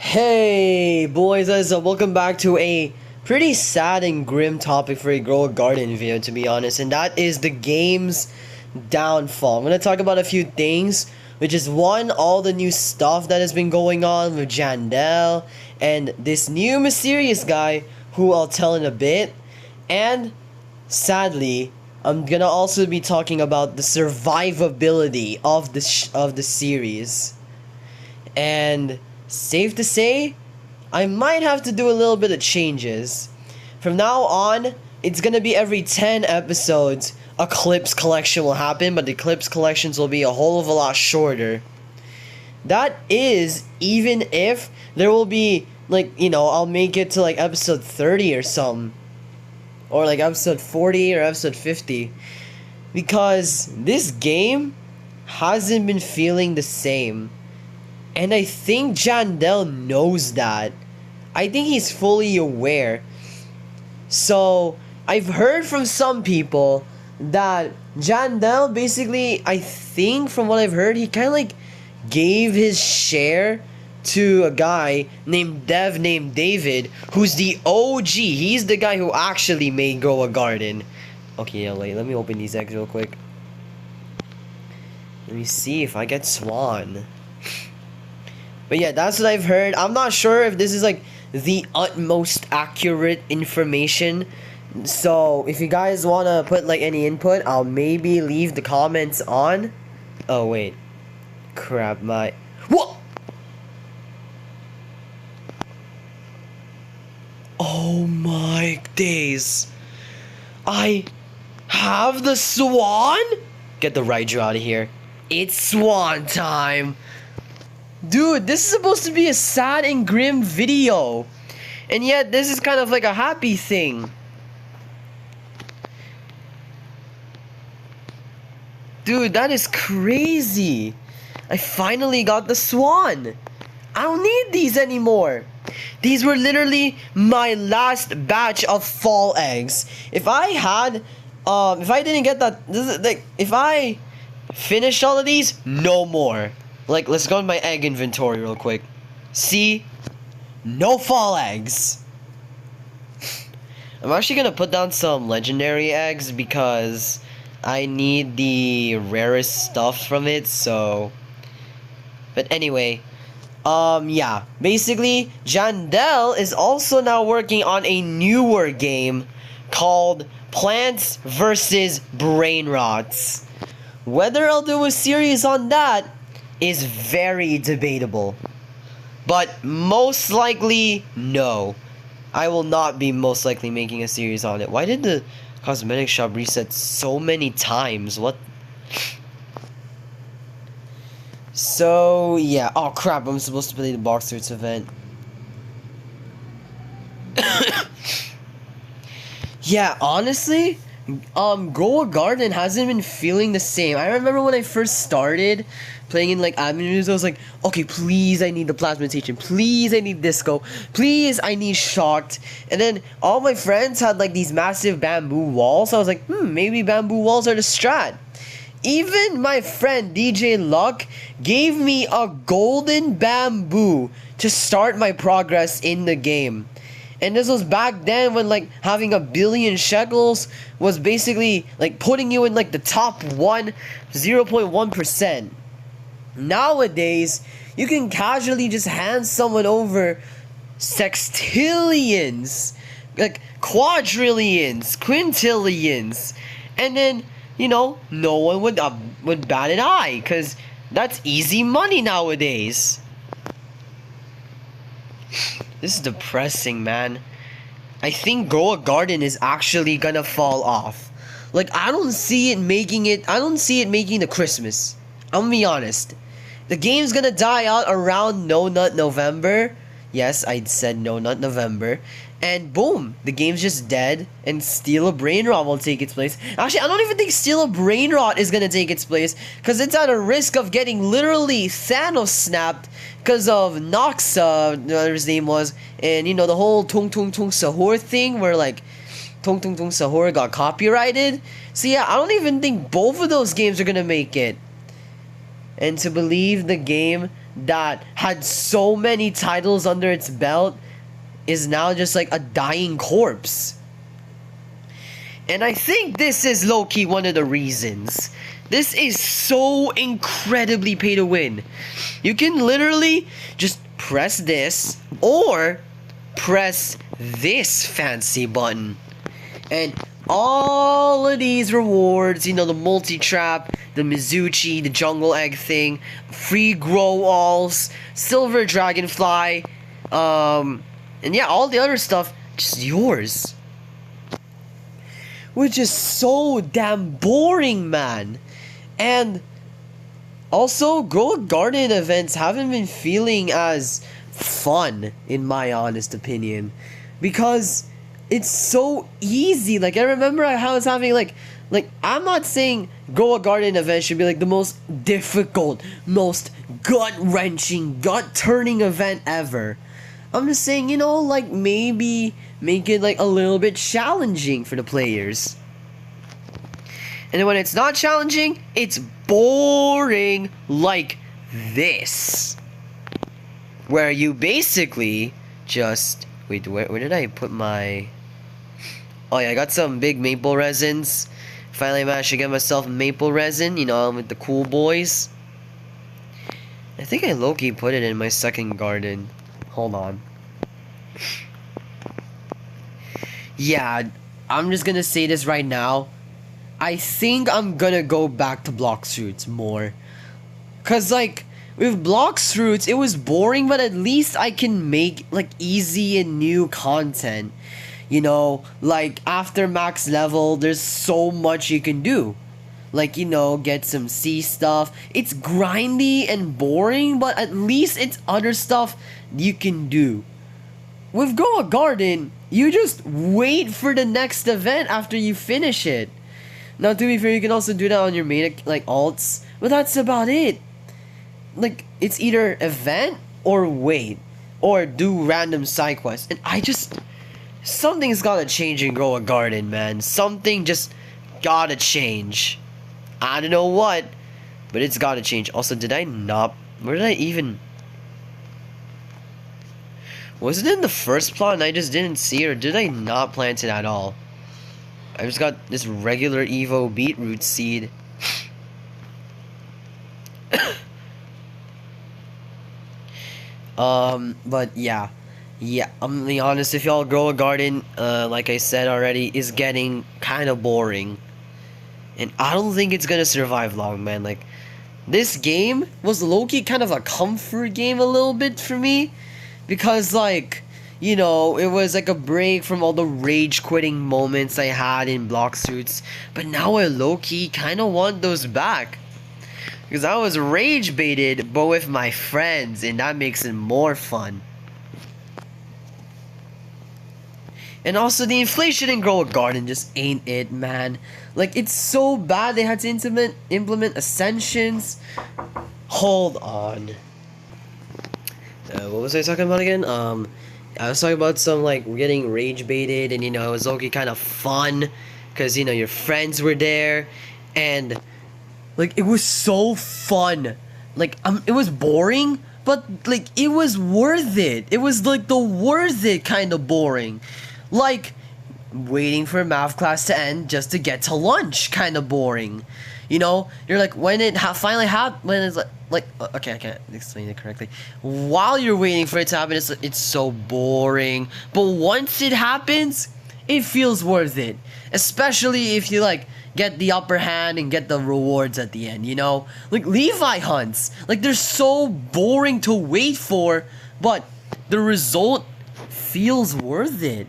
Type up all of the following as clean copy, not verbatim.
Hey boys, welcome back to a pretty sad and grim topic for a Grow a Garden video, to be honest, and that is the game's downfall. I'm gonna talk about a few things, which is one, all the new stuff that has been going on with Jandel and this new mysterious guy who I'll tell in a bit, and sadly I'm gonna also be talking about the survivability of the series. And safe to say, I might have to do a little bit of changes. From now on, it's gonna be every 10 episodes a clips collection will happen, but the clips collections will be a whole of a lot shorter. That is, even if there will be, I'll make it to episode 30 or something. Or episode 40 or episode 50. Because this game hasn't been feeling the same. And I think Jandel knows that. I think he's fully aware. So, I've heard from some people that Jandel basically, I think from what I've heard, he kind of gave his share to a guy named David, who's the OG. He's the guy who actually made Grow a Garden. Okay, yeah, let me open these eggs real quick. Let me see if I get Swan. But yeah, that's what I've heard. I'm not sure if this is the utmost accurate information. So if you guys want to put any input, I'll maybe leave the comments on. Oh wait. Crap, what? Oh my days. I have the Swan? Get the Raiju out of here. It's Swan time. Dude, this is supposed to be a sad and grim video. And yet, this is kind of a happy thing. Dude, that is crazy. I finally got the Swan. I don't need these anymore. These were literally my last batch of fall eggs. If I didn't get that, if I finished all of these, no more. Let's go in my egg inventory real quick. See? No fall eggs. I'm actually gonna put down some legendary eggs because I need the rarest stuff from it, so. But anyway, yeah. Basically, Jandel is also now working on a newer game called Plants vs. Brain Rots. Whether I'll do a series on that is very debatable. But most likely, no. I will not be most likely making a series on it. Why did the cosmetic shop reset so many times? What? So, yeah. Oh, crap. I'm supposed to play the Blox Fruits event. Yeah, honestly, Grow a Garden hasn't been feeling the same. I remember when I first started playing in admin reviews, I was like, okay, please, I need the plasmatation. Please, I need disco. Please, I need shocked. And then all my friends had these massive bamboo walls. So I was like, maybe bamboo walls are the strat. Even my friend DJ Luck gave me a golden bamboo to start my progress in the game. And this was back then when having 1 billion shekels was basically putting you in the top 0.1%. Nowadays, you can casually just hand someone over sextillions, quadrillions, quintillions, and then no one would bat an eye because that's easy money nowadays. This is depressing, man. I think Grow a Garden is actually gonna fall off. I don't see it making the Christmas. I'm gonna be honest. The game's gonna die out around No Nut November. Yes, I said No Nut November. And boom, the game's just dead, and Steal a Brain Rot will take its place. Actually, I don't even think Steal a Brain Rot is gonna take its place, because it's at a risk of getting literally Thanos snapped because of Nox, whatever his name was, and the whole Tung Tung Tung Sahur thing, where Tung Tung Tung Sahur got copyrighted. So yeah, I don't even think both of those games are gonna make it. And to believe the game that had so many titles under its belt is now just like a dying corpse. And I think this is low-key one of the reasons. This is so incredibly pay to win. You can literally just press this or press this fancy button. And all of these rewards, you know, the multi-trap, the Mizuchi, the jungle egg thing, free grow alls, silver dragonfly, and yeah, all the other stuff, just yours. Which is so damn boring, man. And also, Grow a Garden events haven't been feeling as fun, in my honest opinion. Because it's so easy. Like, I remember how I was having, like, I'm not saying Grow a Garden event should be, like, the most difficult, most gut-wrenching, gut-turning event ever. I'm just saying, you know, like, maybe make it, like, a little bit challenging for the players. And then when it's not challenging, it's boring like this. Where you basically just... Wait, where did I put my... Oh yeah, I got some big maple resins. Finally managed to get myself maple resin, you know, with the cool boys. I think I low-key put it in my second garden. Hold on. Yeah, I'm just gonna say this right now. I think I'm gonna go back to Blox Fruits more. Cause like, with Blox Fruits, it was boring, but at least I can make like easy and new content. You know, like after max level, there's so much you can do. Like, you know, get some sea stuff. It's grindy and boring, but at least it's other stuff you can do. With Grow a Garden, you just wait for the next event after you finish it. Now, to be fair, you can also do that on your main, like, alts. But that's about it. Like, it's either event or wait. Or do random side quests. And I just... Something's gotta change in Grow a Garden, man. Something just gotta change. I don't know what, but it's gotta change. Also, did I not... Where did I even... Was it in the first plot and I just didn't see it? Or did I not plant it at all? I just got this regular Evo beetroot seed. But yeah. Yeah, I'm gonna be honest, if y'all Grow a Garden, like I said already, is getting kind of boring. And I don't think it's gonna survive long, man. Like, this game was low-key kind of a comfort game a little bit for me. Because, like, you know, it was like a break from all the rage-quitting moments I had in Blox Fruits. But now I low-key kind of want those back. Because I was rage-baited, but with my friends, and that makes it more fun. And also, the inflation in Grow a Garden just ain't it, man. Like, it's so bad they had to implement Ascensions. Hold on. What was I talking about again? I was talking about some, like, getting rage-baited, and, you know, it was okay, kind of fun. Because, you know, your friends were there. And, like, it was so fun. Like, it was boring, but, like, it was worth it. It was, like, the worth it kind of boring. Like, waiting for math class to end just to get to lunch, kind of boring. You know, you're like, when it finally happened, when it's like, okay, I can't explain it correctly. While you're waiting for it to happen, it's so boring. But once it happens, it feels worth it. Especially if you, like, get the upper hand and get the rewards at the end, you know? Like, Levi hunts, like, they're so boring to wait for, but the result feels worth it.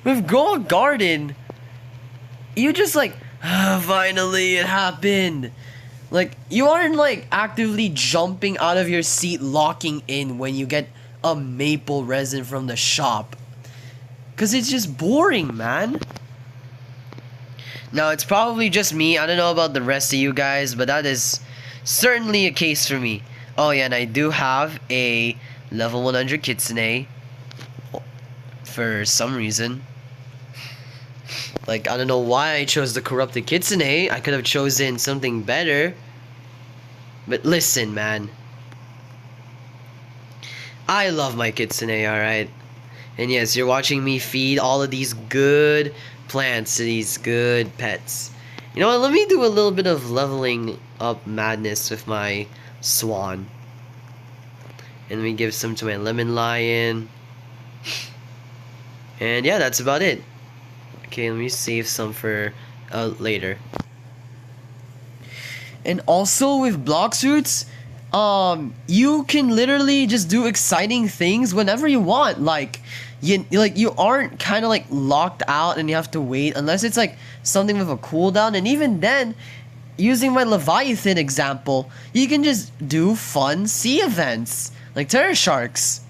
With Grow a Garden, you just like, finally it happened. Like, you aren't like actively jumping out of your seat locking in when you get a maple resin from the shop. Cause it's just boring, man. Now, it's probably just me. I don't know about the rest of you guys, but that is certainly a case for me. Oh yeah, and I do have a level 100 Kitsune. For some reason. Like, I don't know why I chose the corrupted Kitsune. I could have chosen something better. But listen, man. I love my kitsune, alright? And yes, you're watching me feed all of these good plants to these good pets. You know what, let me do a little bit of leveling up madness with my swan. And let me give some to my lemon lion. And yeah, that's about it. Okay, let me save some for later. And also with Blox Fruits, you can literally just do exciting things whenever you want. Like you aren't kind of like locked out and you have to wait unless it's like something with a cooldown. And even then, using my Leviathan example, you can just do fun sea events like Terror Sharks.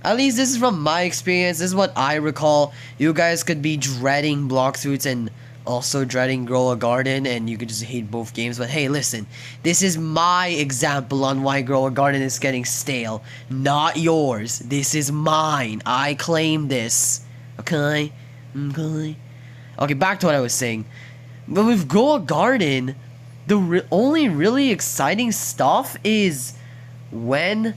At least this is from my experience. This is what I recall. You guys could be dreading Blox Fruits and also dreading Grow a Garden, and you could just hate both games. But hey, listen, this is my example on why Grow a Garden is getting stale, not yours. This is mine. I claim this. Okay? Okay, back to what I was saying. But with Grow a Garden, the only really exciting stuff is when,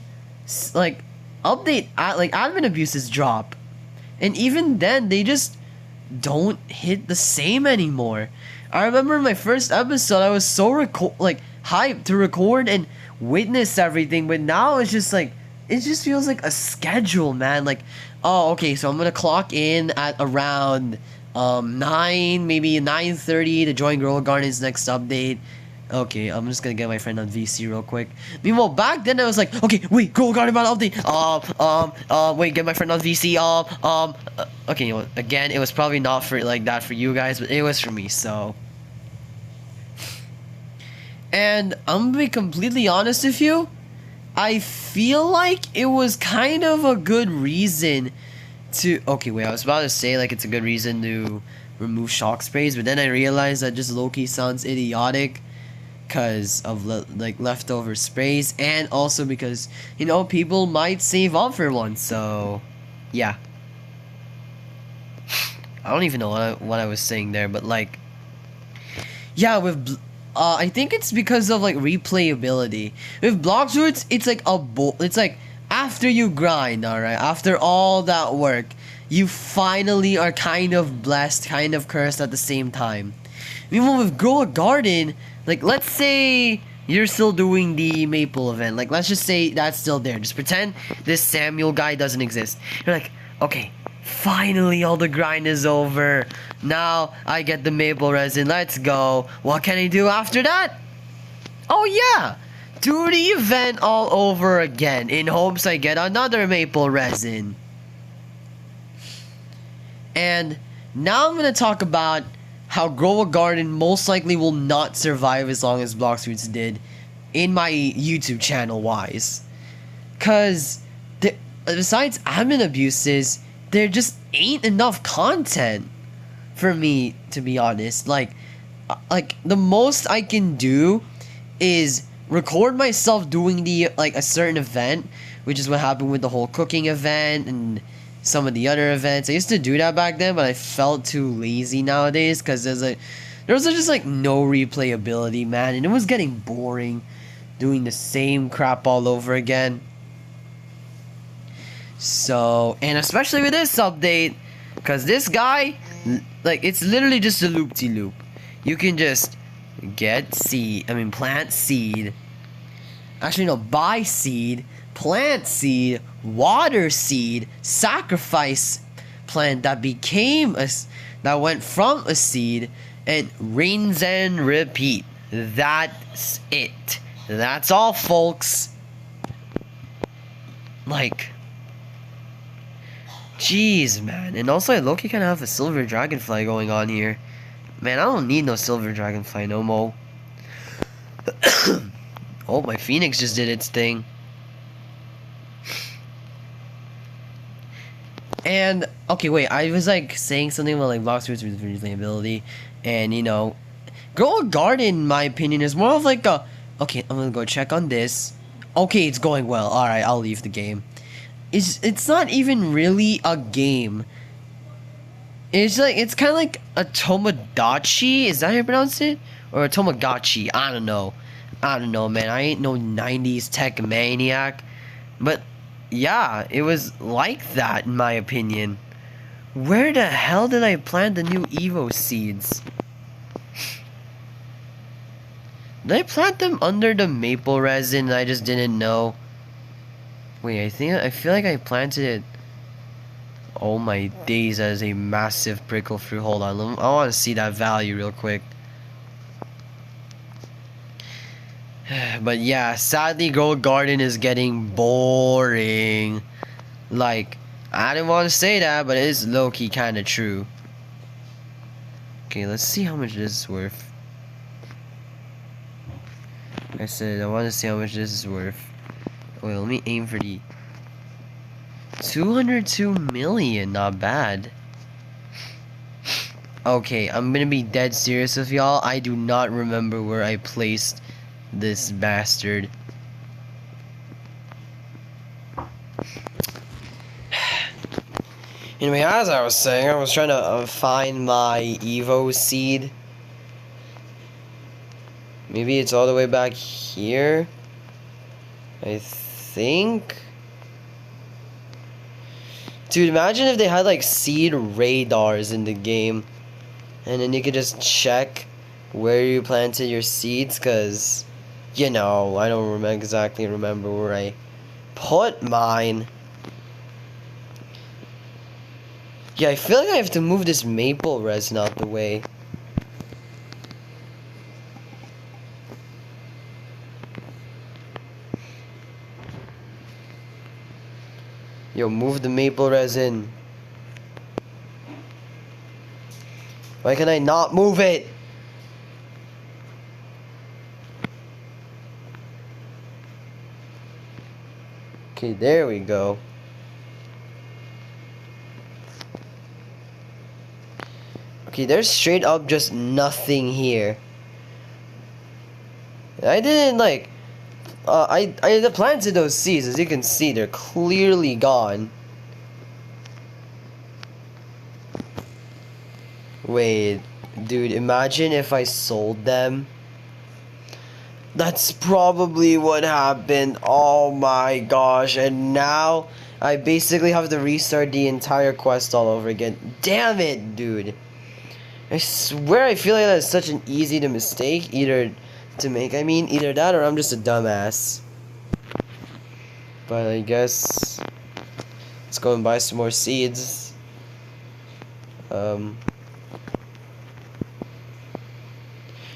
like, admin abuses drop. And even then, they just don't hit the same anymore. I remember in my first episode, I was so hyped to record and witness everything, but now it's just like, it just feels like a schedule, man. Like, oh, okay, so I'm gonna clock in at around 9, maybe 9:30 to join Grow a Garden's next update. Okay, I'm just gonna get my friend on VC real quick. Meanwhile, back then I was like, okay, wait, Grow a Garden about update. Wait, get my friend on VC. Okay, you know what? Again, it was probably not for like that for you guys, but it was for me. So, and I'm gonna be completely honest with you. I feel like it was kind of a good reason to. Okay, wait, I was about to say like it's a good reason to remove shock sprays, but then I realized that just low-key sounds idiotic. Because of like leftover sprays, and also because, you know, people might save up for one. So yeah, I don't even know what I was saying there, but like, yeah, with I think it's because of like replayability. With Blox Fruits, it's like it's like after you grind, all right, after all that work, you finally are kind of blessed, kind of cursed at the same time. Meanwhile, with Grow a Garden, like, let's say you're still doing the Maple event. Like, let's just say that's still there. Just pretend this Samuel guy doesn't exist. You're like, okay, finally all the grind is over. Now I get the Maple resin. Let's go. What can I do after that? Oh, yeah. Do the event all over again in hopes I get another Maple resin. And now I'm going to talk about how Grow a Garden most likely will not survive as long as Blox Fruits did in my YouTube channel wise. Cause besides admin abuses, there just ain't enough content for me, to be honest. Like the most I can do is record myself doing the a certain event, which is what happened with the whole cooking event and some of the other events. I used to do that back then, but I felt too lazy nowadays because there was just like no replayability, man, and it was getting boring doing the same crap all over again. So, and especially with this update, because this guy, like, it's literally just a loop-de-loop. You can just plant seed. Actually, no, buy seed, plant seed, water seed, sacrifice plant that went from a seed, and rinse and repeat. That's it. That's all, folks. Like, jeez, man. And also, I low-key kind of have a silver dragonfly going on here. Man, I don't need no silver dragonfly no more. Oh, my phoenix just did its thing. And, okay, wait, I was, like, saying something about, like, Blox Fruits with replayability, and, you know, Grow a Garden, in my opinion, is more of, like, okay, I'm gonna go check on this. Okay, it's going well. Alright, I'll leave the game. It's not even really a game. It's kind of like a Tomodachi, is that how you pronounce it? Or a Tamagotchi, I don't know, man, I ain't no 90s tech maniac, but yeah, it was like that in my opinion. Where the hell did I plant the new Evo seeds? Did I plant them under the maple resin and I just didn't know? Wait, I feel like I planted it. Oh my days, that is a massive prickle fruit. Hold on, I want to see that value real quick. But yeah, sadly, Grow Garden is getting boring. Like, I didn't want to say that, but it is low-key kind of true. Okay, let's see how much this is worth. I said I want to see how much this is worth. Wait, let me aim for the 202 million. Not bad. Okay, I'm gonna be dead serious with y'all. I do not remember where I placed this bastard. Anyway, as I was saying, I was trying to find my Evo seed. Maybe it's all the way back here, I think. Dude, imagine if they had like seed radars in the game, and then you could just check where you planted your seeds, cause you know, I don't exactly remember where I put mine. Yeah, I feel like I have to move this maple resin out the way. Yo, move the maple resin. Why can I not move it? Okay, there we go. Okay, there's straight up just nothing here. I didn't like... I planted those seeds. As you can see, they're clearly gone. Wait, dude, imagine if I sold them. That's probably what happened. Oh my gosh. And now I basically have to restart the entire quest all over again. Damn it, dude. I swear I feel like that's such an easy mistake to make. I mean, either that or I'm just a dumbass. But I guess let's go and buy some more seeds.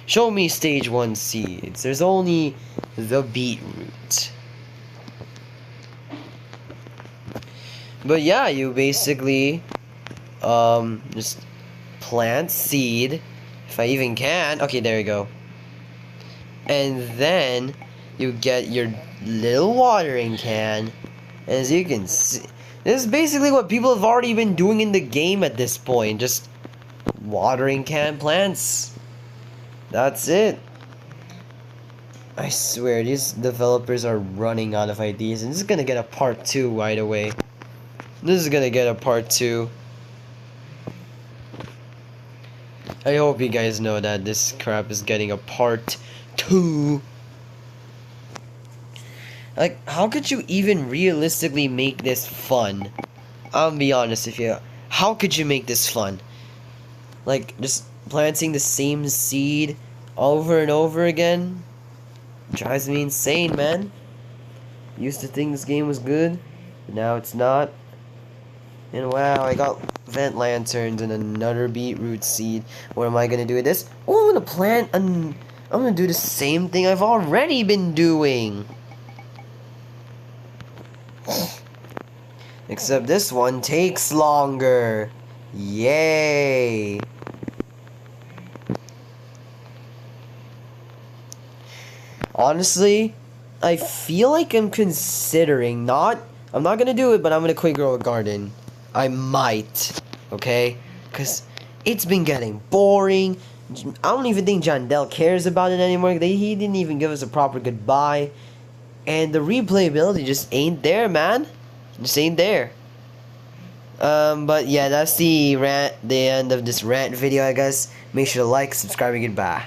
Show me stage 1 seeds. There's only the beetroot. But yeah, you basically just plant seed, if I even can. Okay, there you go. And then you get your little watering can. As you can see, this is basically what people have already been doing in the game at this point. Just watering can plants. That's it. I swear, these developers are running out of ideas. And this is gonna get a part 2 right away. This is gonna get a part 2. I hope you guys know that this crap is getting a part 2. Like, how could you even realistically make this fun? I'll be honest with you. How could you make this fun? Like, just planting the same seed over and over again? Drives me insane, man. Used to think this game was good, but now it's not. And wow, I got vent lanterns and another beetroot seed. What am I gonna do with this? Oh, I'm gonna plant I'm gonna do the same thing I've already been doing. Except this one takes longer. Yay. Honestly, I feel like I'm considering I'm not gonna do it, but I'm gonna quit Grow a Garden. I might, okay? Because it's been getting boring. I don't even think Jandel cares about it anymore. He didn't even give us a proper goodbye. And the replayability just ain't there, man. Just ain't there. But yeah, that's the end of this rant video, I guess. Make sure to like, subscribe, and goodbye.